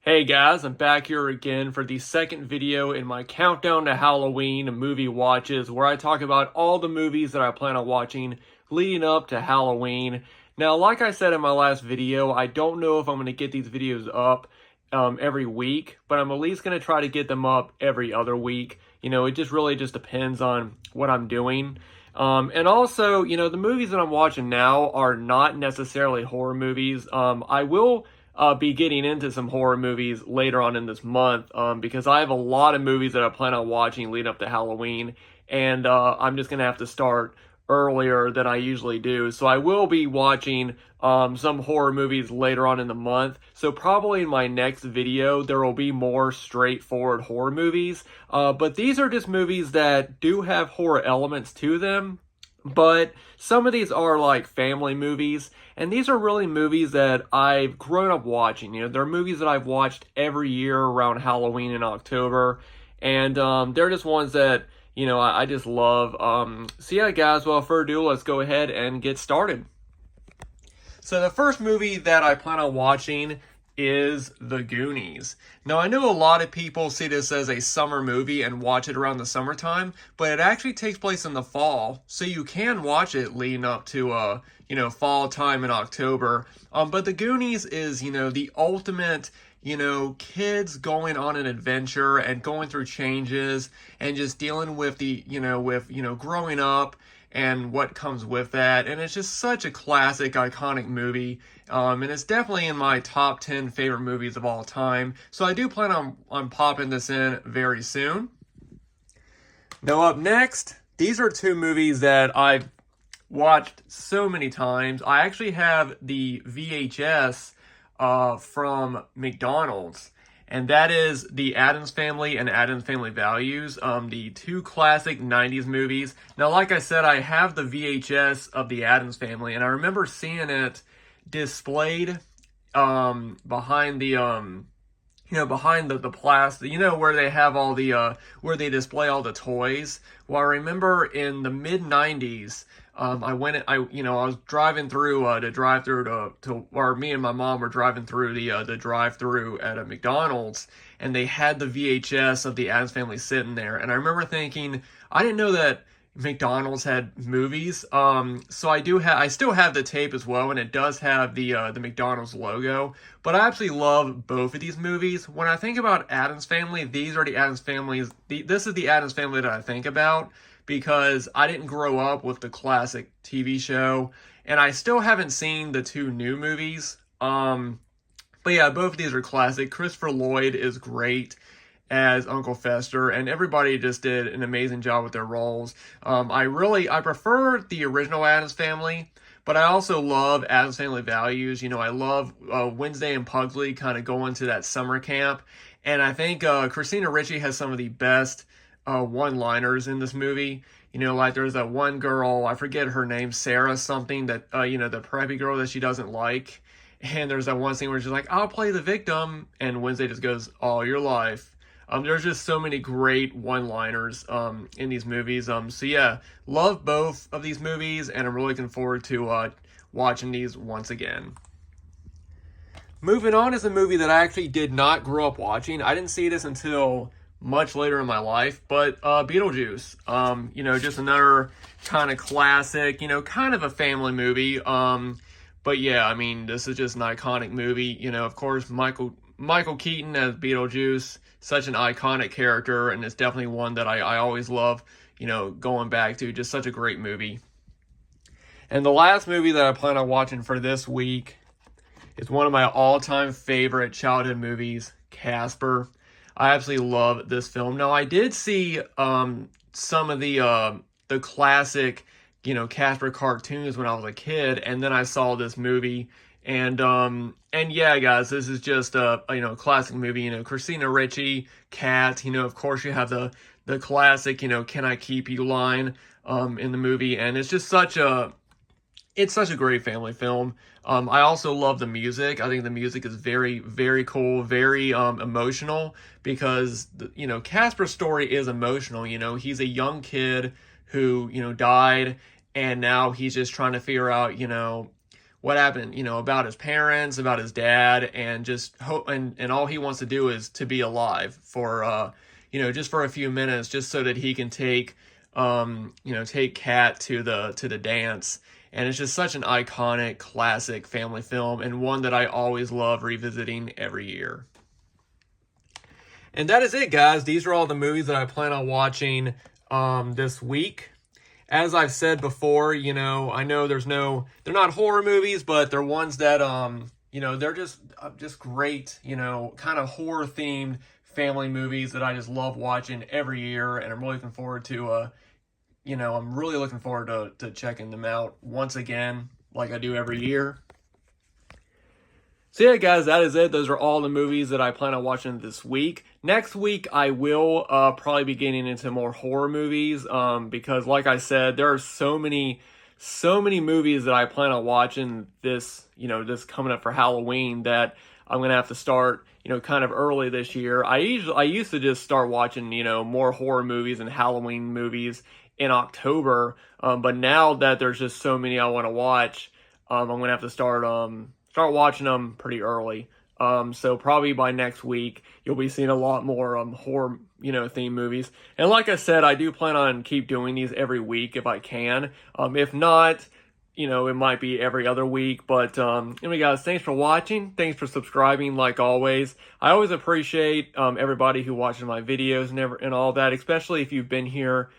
Hey guys, I'm back here again for the second video in my countdown to Halloween movie watches where I talk about all the movies that I plan on watching leading up to Halloween. Now, like I said in my last video, I don't know if I'm going to get these videos up every week, but I'm at least going to try to get them up every other week. It just really just depends on what I'm doing. And also, the movies that I'm watching now are not necessarily horror movies. I will be getting into some horror movies later on in this month because I have a lot of movies that I plan on watching leading up to Halloween, and I'm just going to have to start earlier than I usually do. So I will be watching some horror movies later on in the month. So probably in my next video, there will be more straightforward horror movies. But these are just movies that do have horror elements to them. But some of these are like family movies, and these are really movies that I've grown up watching. They're movies that I've watched every year around Halloween in October, and they're just ones that, I just love. So yeah, guys, without further ado, let's go ahead and get started. So the first movie that I plan on watching is The Goonies. Now, I know a lot of people see this as a summer movie and watch it around the summertime, but it actually takes place in the fall, so you can watch it leading up to, fall time in October. But The Goonies is, the ultimate, kids going on an adventure and going through changes and just dealing with growing up and what comes with that. And it's just such a classic, iconic movie. And it's definitely in my top 10 favorite movies of all time. So I do plan on popping this in very soon. Now up next, these are two movies that I've watched so many times. I actually have the VHS from McDonald's. And that is the Addams Family and Addams Family Values, the two classic 90s movies. Now, like I said, I have the VHS of the Addams Family, and I remember seeing it displayed behind the behind the plastic, where they have all the where they display all the toys. Well, I remember in the mid 90s, I was driving through or me and my mom were driving through the drive-through at a McDonald's, and they had the VHS of the Addams Family sitting there, and I remember thinking, I didn't know that McDonald's had movies. So I still have the tape as well, and it does have the McDonald's logo. But I absolutely love both of these movies. When I think about Addams Family, these are the Addams Families. This is the Addams Family that I think about because I didn't grow up with the classic TV show, and I still haven't seen the two new movies. But yeah, both of these are classic. Christopher Lloyd is great as Uncle Fester, and everybody just did an amazing job with their roles. I prefer the original Addams Family, but I also love Addams Family Values. I love Wednesday and Pugsley kind of going to that summer camp, and I think Christina Ricci has some of the best one-liners in this movie. Like there's that one girl, I forget her name, Sarah something, that the preppy girl that she doesn't like. And there's that one scene where she's like, I'll play the victim, and Wednesday just goes, all your life. There's just so many great one-liners in these movies. So yeah, love both of these movies, and I'm really looking forward to watching these once again. Moving on is a movie that I actually did not grow up watching. I didn't see this until much later in my life, but Beetlejuice. Just another kind of classic, kind of a family movie. But yeah, I mean, this is just an iconic movie. Of course, Michael Keaton as Beetlejuice, such an iconic character, and it's definitely one that I always love, going back to. Just such a great movie. And the last movie that I plan on watching for this week is one of my all-time favorite childhood movies, Casper. I absolutely love this film. Now, I did see some of the classic, Casper cartoons when I was a kid, and then I saw this movie. And yeah, guys, this is just a classic movie. Christina Ricci, Cat. Of course, you have the classic, "Can I keep you" line in the movie, and it's just such a great family film. I also love the music. I think the music is very, very cool, very emotional, because Casper's story is emotional. He's a young kid who died, and now he's just trying to figure out what happened, you know, about his parents, about his dad, and just hope, and all he wants to do is to be alive for, you know, just for a few minutes, just so that he can take, you know, take Kat to the dance. And it's just such an iconic, classic family film, and one that I always love revisiting every year. And that is it, guys. These are all the movies that I plan on watching this week. As I've said before, you know, I know they're not horror movies, but they're ones that, you know, they're just great, you know, kind of horror themed family movies that I just love watching every year, and I'm really looking forward to, you know, I'm really looking forward to checking them out once again, like I do every year. So yeah, guys, that is it. Those are all the movies that I plan on watching this week. Next week, I will probably be getting into more horror movies because, like I said, there are so many movies that I plan on watching this coming up for Halloween that I'm gonna have to start, you know, kind of early this year. I used to just start watching, you know, more horror movies and Halloween movies in October, but now that there's just so many I want to watch, I'm gonna have to start watching them pretty early. So probably by next week, you'll be seeing a lot more horror, you know, theme movies. And like I said, I do plan on keep doing these every week if I can. If not, you know, it might be every other week. But anyway, guys, thanks for watching. Thanks for subscribing, like always. I always appreciate everybody who watches my videos and all that, especially if you've been here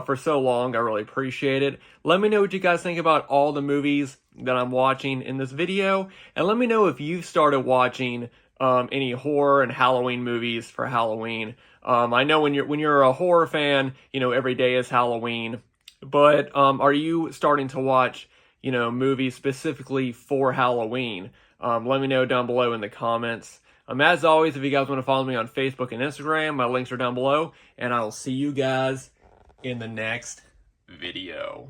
for so long. I really appreciate it. Let me know what you guys think about all the movies that I'm watching in this video, and let me know if you've started watching any horror and Halloween movies for Halloween. I know when you're a horror fan, you know, every day is Halloween, but are you starting to watch, you know, movies specifically for Halloween? Let me know down below in the comments. As always, if you guys want to follow me on Facebook and Instagram, my links are down below, and I will see you guys in the next video.